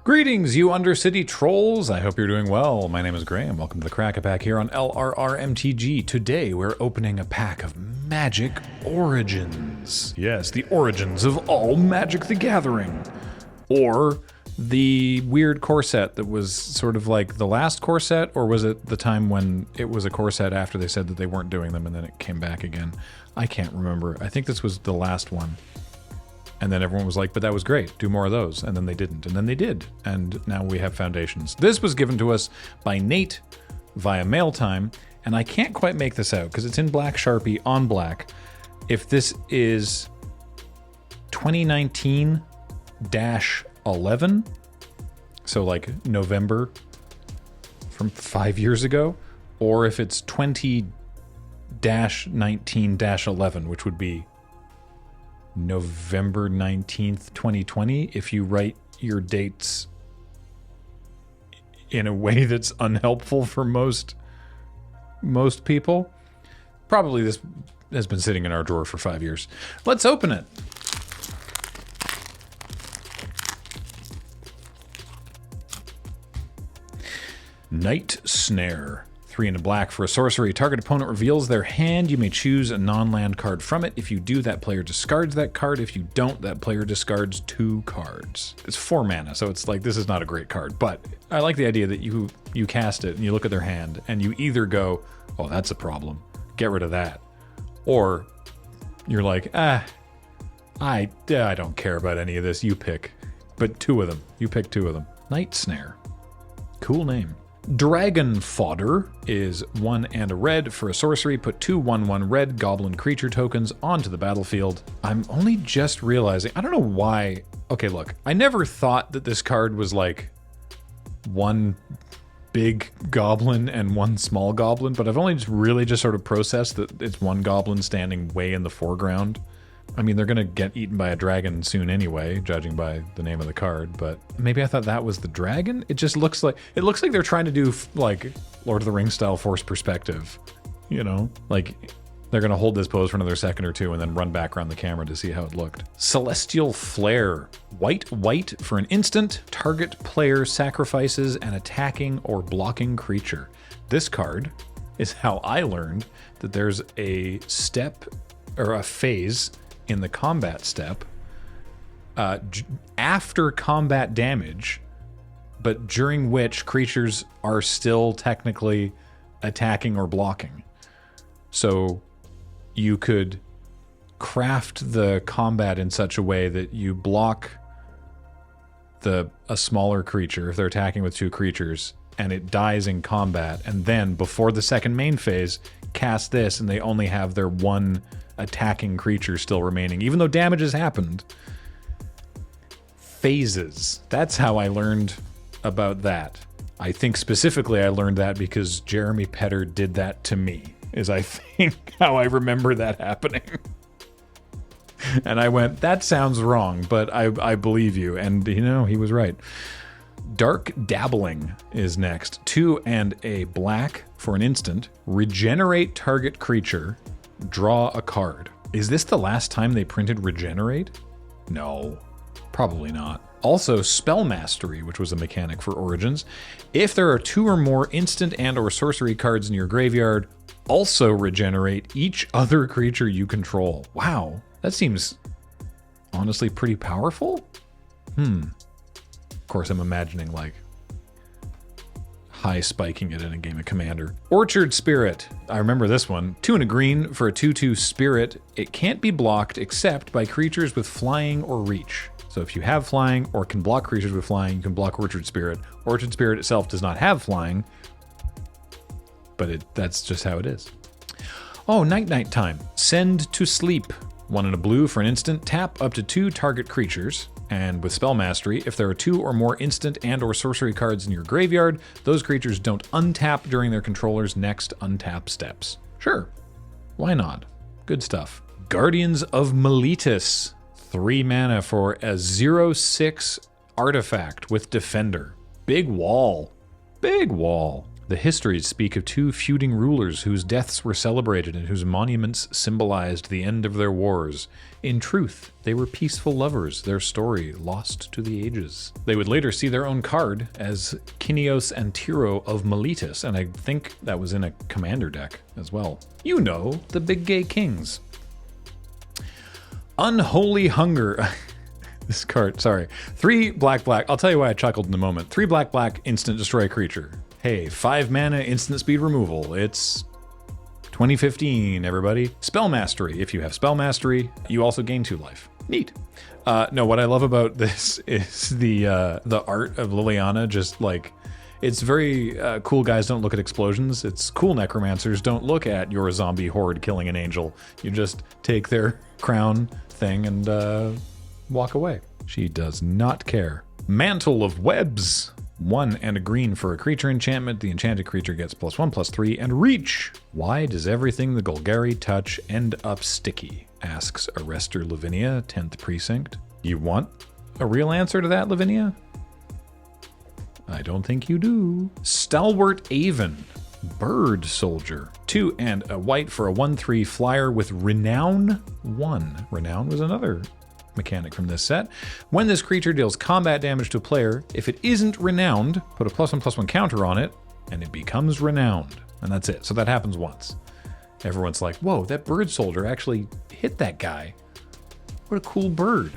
Greetings, you Undercity trolls! I hope you're doing well. My name is Graham. Welcome to the Crack-A-Pack here on LRRMTG. Today, we're opening a pack of Magic Origins. Yes, the origins of all Magic the Gathering. Or the weird core set that was sort of like the last core set, or was it the time when it was a core set after they said that they weren't doing them and then it came back again? I can't remember. I think this was the last one. And then everyone was like, but that was great, do more of those. And then they didn't, and then they did. And now we have Foundations. This was given to us by Nate via mail time, and I can't quite make this out because it's in black Sharpie on black. If this is 2019-11, so like November from 5 years ago, or if it's 20-19-11, which would be November 19th, 2020, if you write your dates in a way that's unhelpful for most people. Probably this has been sitting in our drawer for 5 years. Let's open it. Night Snare. 3 and a black for a sorcery. Target opponent reveals their hand. You may choose a non-land card from it. If you do, that player discards that card. If you don't, that player discards 2 cards. It's 4 mana, so it's like, this is not a great card. But I like the idea that you cast it and you look at their hand and you either go, oh, that's a problem, get rid of that. Or you're like, I don't care about any of this, you pick. But 2 of them, you pick 2 of them. Night Snare. Cool name. Dragon Fodder is 1 and a red for a sorcery. Put 2 1/1 red goblin creature tokens onto the battlefield. I'm only just realizing, I don't know why. Okay, look, I never thought that this card was like 1 big goblin and 1 small goblin, but I've only just sort of processed that it's 1 goblin standing way in the foreground. I mean, they're gonna get eaten by a dragon soon anyway, judging by the name of the card, but maybe I thought that was the dragon? It just looks like, they're trying to do like Lord of the Rings style forced perspective, you know? Like, they're gonna hold this pose for another second or 2 and then run back around the camera to see how it looked. Celestial Flare. White for an instant. Target player sacrifices an attacking or blocking creature. This card is how I learned that there's a step, or a phase, in the combat step, after combat damage, but during which creatures are still technically attacking or blocking. So you could craft the combat in such a way that you block a smaller creature if they're attacking with 2 creatures, and it dies in combat, and then before the second main phase, cast this, and they only have their 1 attacking creature still remaining, even though damage has happened. Phases. That's how I learned about that. I think specifically I learned that because Jeremy Petter did that to me, is I think how I remember that happening. And I went, that sounds wrong, but I believe you. And, you know, he was right. Dark Dabbling is next. 2 and a black for an instant. Regenerate target creature. Draw a card. Is this the last time they printed Regenerate? No, probably not. Also, Spell Mastery, which was a mechanic for Origins. If there are 2 or more instant and or sorcery cards in your graveyard, also regenerate each other creature you control. Wow, that seems honestly pretty powerful. Of course, I'm imagining like high spiking it in a game of Commander. Orchard Spirit. I remember this one. 2 and a green for a 2/2 spirit. It can't be blocked except by creatures with flying or reach. So if you have flying or can block creatures with flying, you can block Orchard Spirit. Orchard Spirit itself does not have flying, but that's just how it is. Oh, Night Time. Send to Sleep. 1 and a blue for an instant. Tap up to 2 target creatures. And with Spell Mastery, if there are 2 or more instant and or sorcery cards in your graveyard, those creatures don't untap during their controller's next untap steps. Sure, why not? Good stuff. Guardians of Meletis. 3 mana for a 0/6 artifact with Defender. Big wall. Big wall. The histories speak of two feuding rulers whose deaths were celebrated and whose monuments symbolized the end of their wars. In truth, they were peaceful lovers, their story lost to the ages. They would later see their own card as Kinios and Tiro of Miletus, and I think that was in a commander deck as well. You know, the big gay kings. Unholy Hunger. This card, sorry. 3 black. I'll tell you why I chuckled in a moment. 3 black, instant destroy creature. Hey, 5 mana, instant speed removal. It's 2015, everybody. Spell Mastery. If you have Spell Mastery, you also gain 2 life. Neat. No, what I love about this is the art of Liliana. Just like, it's very cool guys don't look at explosions. It's cool necromancers don't look at your zombie horde killing an angel. You just take their crown thing and walk away. She does not care. Mantle of Webs. 1 and a green for a creature enchantment. The enchanted creature gets +1/+3 and reach. Why does everything the Golgari touch end up sticky? Asks Arrestor Lavinia, 10th Precinct. You want a real answer to that, Lavinia? I don't think you do. Stalwart Avon. Bird Soldier. 2 and a white for a 1/3 flyer with Renown 1. Renown was another mechanic from this set. When this creature deals combat damage to a player, if it isn't renowned, put a +1/+1 counter on it, and it becomes renowned. And that's it. So that happens once. Everyone's like, whoa, that bird soldier actually hit that guy. What a cool bird.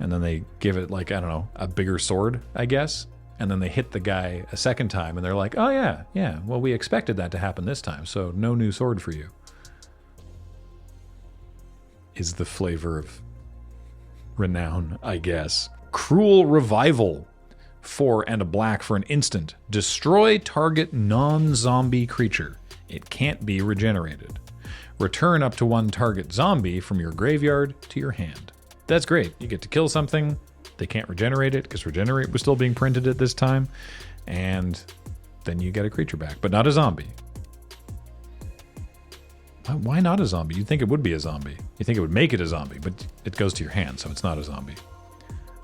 And then they give it, like, I don't know, a bigger sword, I guess. And then they hit the guy a second time, and they're like, oh yeah, well, we expected that to happen this time, so no new sword for you. Is the flavor of renown, I guess. Cruel Revival. 4 and a black for an instant. Destroy target non-zombie creature. It can't be regenerated. Return up to 1 target zombie from your graveyard to your hand. That's great. You get to kill something. They can't regenerate it because regenerate was still being printed at this time. And then you get a creature back, but not a zombie. Why not a zombie? You'd think it would be a zombie. You think it would make it a zombie, but it goes to your hand, so it's not a zombie.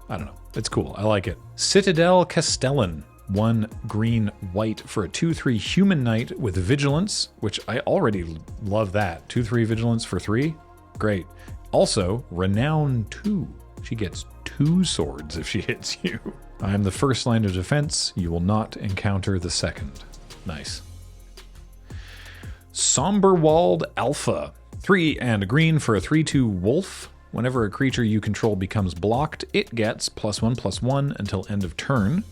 I don't know. It's cool. I like it. Citadel Castellan. 1 green white for a 2/3 human knight with vigilance, which I already love that. 2/3 vigilance for 3. Great. Also, Renown 2. She gets 2 swords if she hits you. I am the first line of defense. You will not encounter the second. Nice. Somberwald Alpha. 3 and a green for a 3/2 wolf. Whenever a creature you control becomes blocked, it gets +1/+1 until end of turn.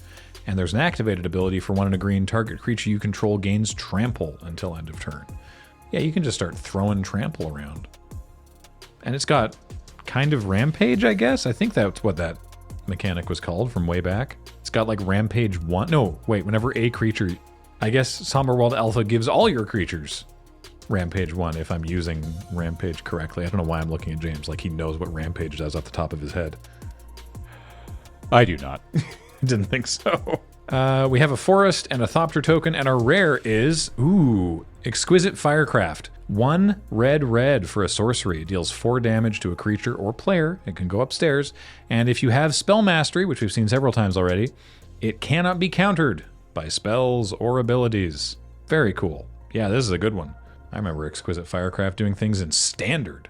And there's an activated ability for 1 and a green. Target creature you control gains trample until end of turn. Yeah, you can just start throwing trample around. And it's got kind of rampage, I guess. I think that's what that mechanic was called from way back. It's got like rampage 1. No, wait, whenever a creature... I guess Somberwald Alpha gives all your creatures Rampage 1 if I'm using Rampage correctly. I don't know why I'm looking at James like he knows what Rampage does off the top of his head. I do not. Didn't think so. We have a Forest and a Thopter token, and our rare is, Exquisite Firecraft. 1 red for a sorcery. Deals 4 damage to a creature or player. It can go upstairs. And if you have Spell Mastery, which we've seen several times already, it cannot be countered by spells or abilities. Very cool. Yeah, this is a good one. I remember Exquisite Firecraft doing things in Standard.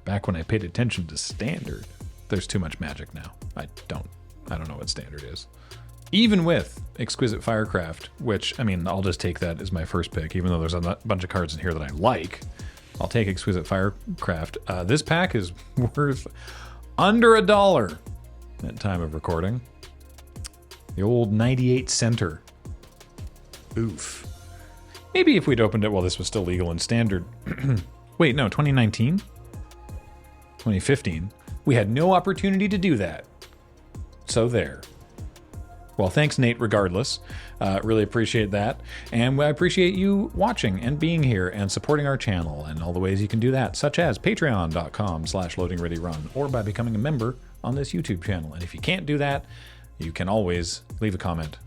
Back when I paid attention to Standard. There's too much magic now. I don't know what Standard is. Even with Exquisite Firecraft, which, I mean, I'll just take that as my first pick, even though there's a bunch of cards in here that I like. I'll take Exquisite Firecraft. This pack is worth under $1 at time of recording. The old 98 center. Oof. Maybe if we'd opened it while this was still legal in Standard. Wait, no, 2019? 2015. We had no opportunity to do that. So there. Well, thanks, Nate, regardless. Really appreciate that. And I appreciate you watching and being here and supporting our channel and all the ways you can do that, such as patreon.com/loadingreadyrun or by becoming a member on this YouTube channel. And if you can't do that, you can always leave a comment,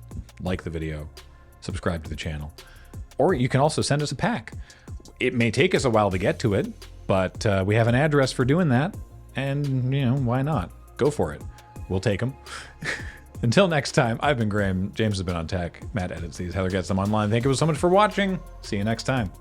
like the video, subscribe to the channel, or you can also send us a pack. It may take us a while to get to it, but we have an address for doing that, and, you know, why not? Go for it. We'll take them. Until next time, I've been Graham. James has been on tech. Matt edits these. Heather gets them online. Thank you so much for watching. See you next time.